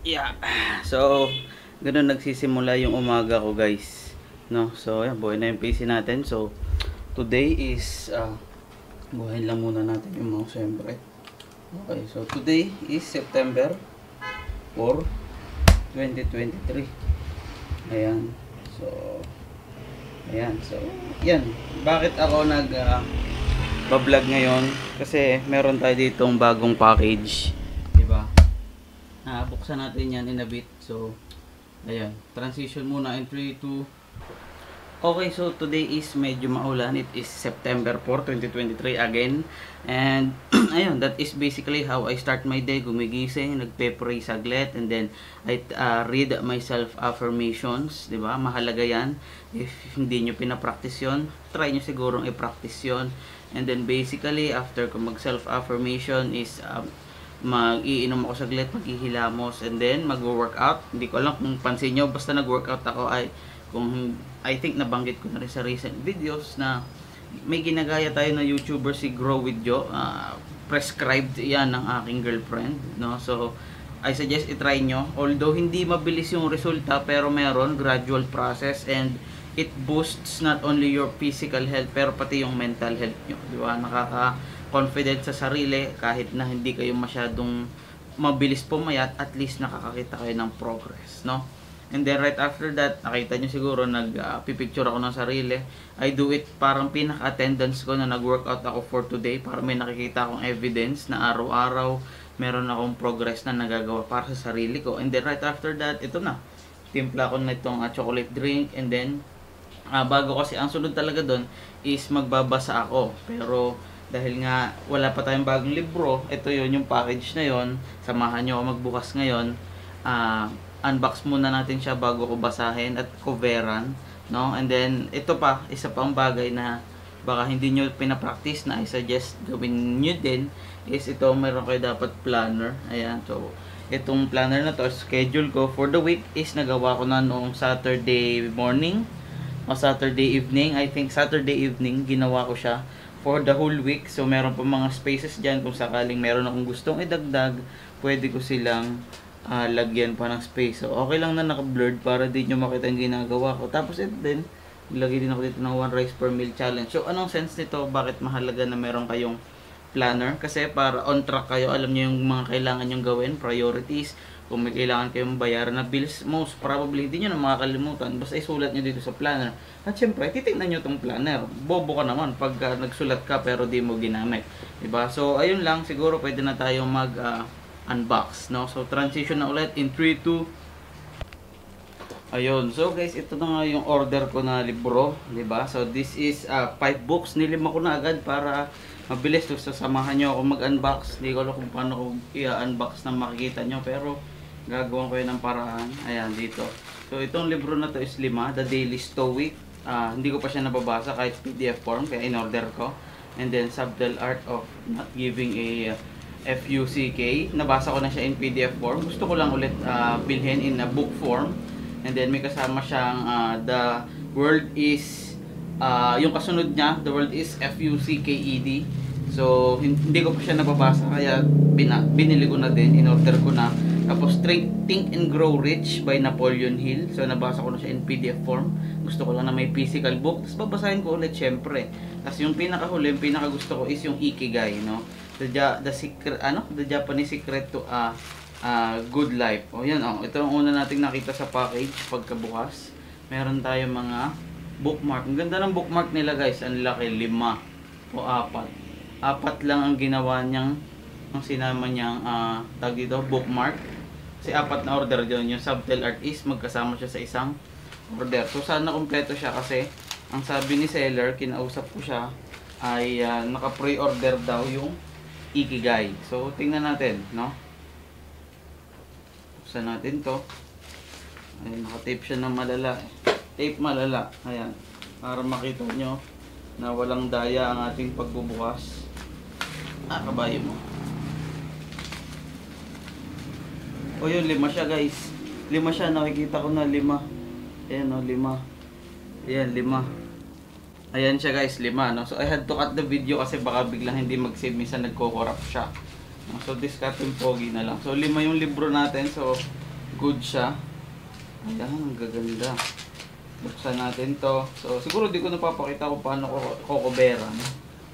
Yeah. So, ganun nagsisimula yung umaga ko, guys. No? So, ayan, buhay na yung PC natin. So, today is buhayin lang muna natin yung mouse, syempre. Okay, so today is September 4, 2023. Ayan. So, ayan. So, yan. Bakit ako bablog ngayon? Kasi meron tayo ditong bagong package. Diba? Buksan natin yan in a bit. So, ayan. Transition muna in 3, 2. Okay, so today is medyo maulan. It is September 4, 2023 again. And, ayun, that is basically how I start my day. Gumigising, nagpe-pray saglit, and then I read myself affirmations. Diba? Mahalaga yan. If hindi nyo pinapractice yun, try nyo sigurong i-practice yun. And then basically, after ko mag-self-affirmation is mag-iinom ako saglit, maghihilamos, and then mag-workout. Hindi ko alam kung pansin nyo, basta nag-workout ako ay kung I think nabanggit ko na rin sa recent videos na may ginagaya tayo na YouTuber si Grow with Joe. Prescribed yan ng aking girlfriend, no? So I suggest i-try nyo. Although hindi mabilis yung resulta, pero meron gradual process, and it boosts not only your physical health pero pati yung mental health nyo, di ba? Nakaka-confident sa sarili kahit na hindi kayo masyadong mabilis pumayat, at least nakakakita kayo ng progress, no? And then right after that, nakita nyo siguro nagpipicture ako ng sarili. I do it parang pinaka-attendance ko na nag-workout ako for today, para may nakikita akong evidence na araw-araw meron akong progress na nagagawa para sa sarili ko. And then right after that, ito na, timpla ko na itong chocolate drink. And then bago, kasi ang sunod talaga doon is magbabasa ako. Pero dahil nga wala pa tayong bagong libro, ito yon yung package na yon. Samahan nyo ako magbukas ngayon. Unbox muna natin siya bago ko basahin at coveran, no? And then ito pa, isa pang bagay na baka hindi nyo pinapractice na I suggest gawin nyo din is ito, meron kayo dapat planner. Ayan, so itong planner na to, schedule ko for the week is nagawa ko na noong Saturday morning o Saturday evening. I think Saturday evening ginawa ko siya for the whole week. So meron pa mga spaces dyan kung sakaling meron akong gustong idagdag, pwede ko silang lagyan pa ng space. So okay lang na naka-blurred para di nyo makita yung ginagawa ko. Tapos ito din, ilagay din ako dito ng 1 rice per meal challenge. So anong sense nito? Bakit mahalaga na meron kayong planner? Kasi para on track kayo, alam nyo yung mga kailangan nyong gawin, priorities. Kung may kailangan kayong bayaran na bills, most probably hindi nyo na makakalimutan. Basta isulat nyo dito sa planner. At syempre, titignan nyo itong planner. Bobo ka naman pag nagsulat ka pero di mo ginamit, diba? So ayun lang, siguro pwede na tayong unbox, no? So transition na ulit in 3, 2. Ayun. So guys, ito na nga yung order ko na libro, 'di ba? So this is 5 books. Nilima ko na agad para mabilis. So sasamahan niyo ako mag-unbox. Hindi ko alam kung paano ko i-unbox na makikita niyo, pero gagawin ko 'yan ng paraan. Ayan dito. So itong libro na to is 5, The Daily Stoic. Hindi ko pa siya nababasa kahit PDF form, kaya in-order ko. And then Subtle Art of Not Giving a FUCK, nabasa ko na siya in PDF form. Gusto ko lang ulit bilhin in a book form. And then may kasama siyang The World is yung kasunod niya, The World is FUCKED. So hindi ko pa siya nababasa, kaya binili ko na din, in-order ko na. Tapos Think and Grow Rich by Napoleon Hill. So nabasa ko na siya in PDF form. Gusto ko lang na may physical book. Tapos babasahin ko ulit syempre. Tapos yung pinakahuli, yung pinakagusto ko is yung Ikigai, no? The Japanese secret to good life. O yan, ito ang una nating nakita sa package pagkabukas. Meron tayong mga bookmark. Ang ganda ng bookmark nila, guys. Ang laki, 5 o 4. 4 lang ang ginawa niyang, ang sinama niyang tag dito, bookmark. Kasi 4 na order doon. Yung Subtle Art is magkasama siya sa isang order. So sana kompleto siya, kasi ang sabi ni seller, kinausap ko siya, ay naka-pre-order daw yung Ikigai. So tingnan natin, no? Buksan natin to. Ayun, naka-tape siya ng malala. Tape malala. Ayan. Para makita nyo na walang daya ang ating pagbubukas. Kabayo mo. O yun, 5 siya, guys. 5 siya. Nakikita ko na 5. Ayan, 5. Ayan, 5. Ayan siya, guys, 5, no? So I had to cut the video kasi baka biglang hindi mag-save, minsan nagko-corrupt siya. So discarding pogi na lang. So 5 yung libro natin. So good siya. Ayan, ang gaganda. Buksan natin to. So, siguro di ko napapakita kung paano ko kukuberan.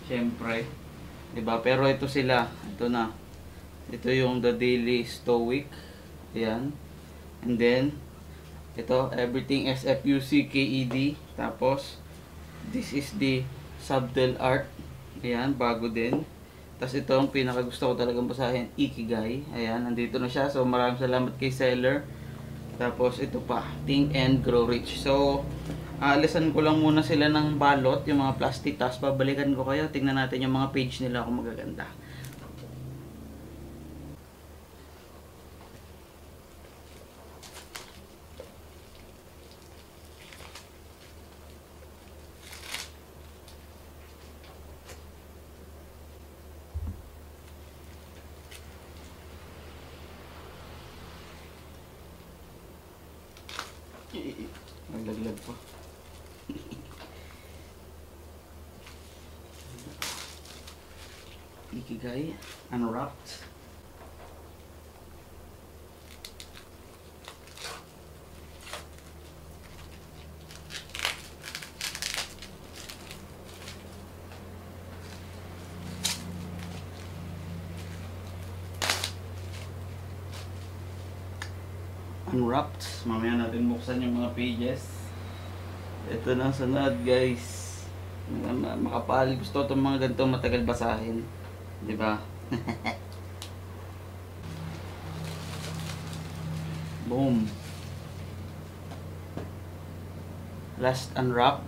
Siyempre. Diba? Pero ito sila. Ito na. Ito yung The Daily Stoic. Ayan. And then, ito, Everything SFUCKED. Tapos, this is the Subtle Art. Ayan, bago din. Tapos ito ang pinakagusto ko talagang basahin, Ikigai. Ayan, nandito na siya. So, maraming salamat kay seller. Tapos, ito pa, Think and Grow Rich. So, alisan ko lang muna sila ng balot, yung mga plastic. Tapos, babalikan ko kayo. Tingnan natin yung mga page nila kung magaganda. Naglaglag pa. Ikigai, Unwrapped. Unwrapped. Mamaya natin buksan yung mga pages. Ito na sunod, guys. Makapal. Gusto itong mga ganito matagal basahin. Diba? Boom. Last unwrap.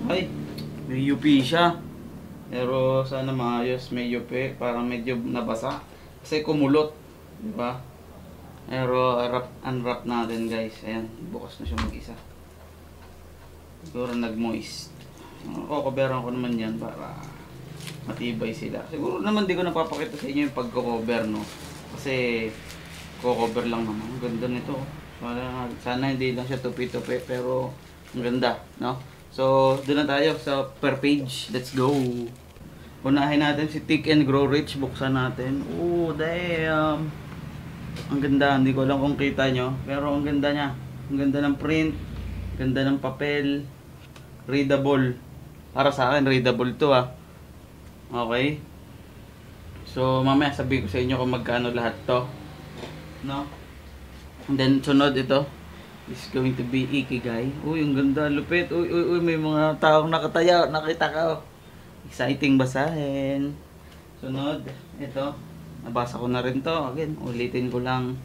Ay, may UP siya. Pero sana maayos, medyo parang medyo nabasa. Kasi kumulot, di ba? Pero unwrap natin, guys. Ayan, bukas na siya mag-isa. Siguro nag-moist. Kukuberan ko naman yan para matibay sila. Siguro naman di ko napapakita sa inyo yung pagko-cover, no? Kasi cover lang naman. Ang ganda nito. Sana hindi lang siya tupi-tupi, pero ang ganda, no? So, doon na tayo sa per page. Let's go! Unahin natin si Think and Grow Rich. Buksan natin. Oh, damn! Ang ganda. Hindi ko alam kung kita nyo. Pero ang ganda niya. Ang ganda ng print. Ganda ng papel. Readable. Para sa akin, readable to ah. Okay? So, mamaya sabihin ko sa inyo kung magkano lahat to. No? And then, sunod ito. Is going to be Ikigai. Uy, ang ganda, lupit. Uy, may mga taong nakataya. Nakita ka, oh. Exciting basahin. Sunod, ito. Nabasa ko na rin to. Again, ulitin ko lang.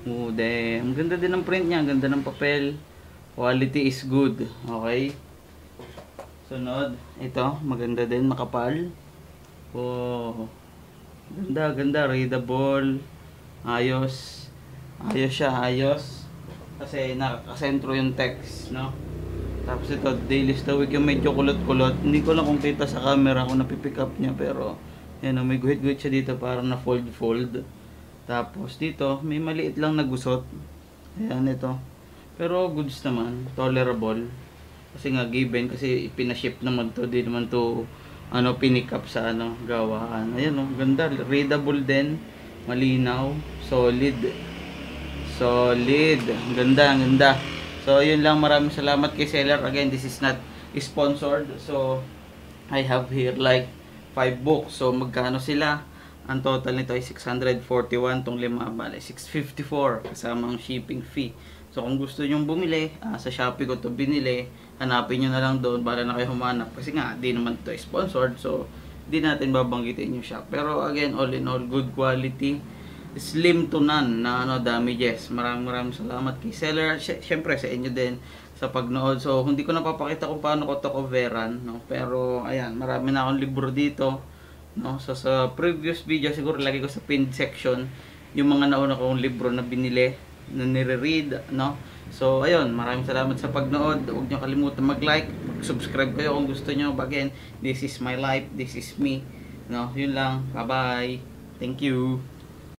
Oh, damn. Ang ganda din ng print niya. Ang ganda ng papel. Quality is good. Okay. Sunod, ito. Maganda din, makapal. Oh. Ganda. Readable. Ayos. Ayos siya, ayos. Kasi nakakasentro yung text, no? Tapos ito, Daily Stoic, yung medyo kulot-kulot. Hindi ko lang kung kita sa camera kung napipick up niya, pero yan, may guhit-guhit siya dito parang na fold-fold. Tapos dito, may maliit lang na gusot. Ayan, ito. Pero goods naman, tolerable. Kasi nga given, kasi pinaship naman to, di naman to pinick up sa gawaan. Ayan, ganda, readable din, malinaw, solid. Ganda. So, yun lang. Maraming salamat kay seller. Again, this is not sponsored. So, I have here like 5 books. So, magkano sila? Ang total nito ay 641. Itong 5, bale, 654. Kasama ang shipping fee. So, kung gusto nyong bumili, sa Shopee ko to binili. Hanapin nyo na lang doon para na kayo humanap. Kasi nga, di naman ito sponsored. So, di natin babanggitin yung shop. Pero, again, all in all, good quality. Slim to none na damages. Maraming salamat kay seller. Syempre sa inyo din sa pagnood. So hindi ko napapakita kung paano ko to coveran, no? Pero ayan, marami na akong libro dito, no? So sa previous video siguro lagi ko sa pinned section yung mga nauna kong libro na binili, na nire-read, no? So ayun, maraming salamat sa pagnood. Huwag niyo kalimutan mag-like, mag-subscribe kayo kung gusto niyo. Again, this is my life, this is me, no? Yun lang. Bye-bye. Thank you.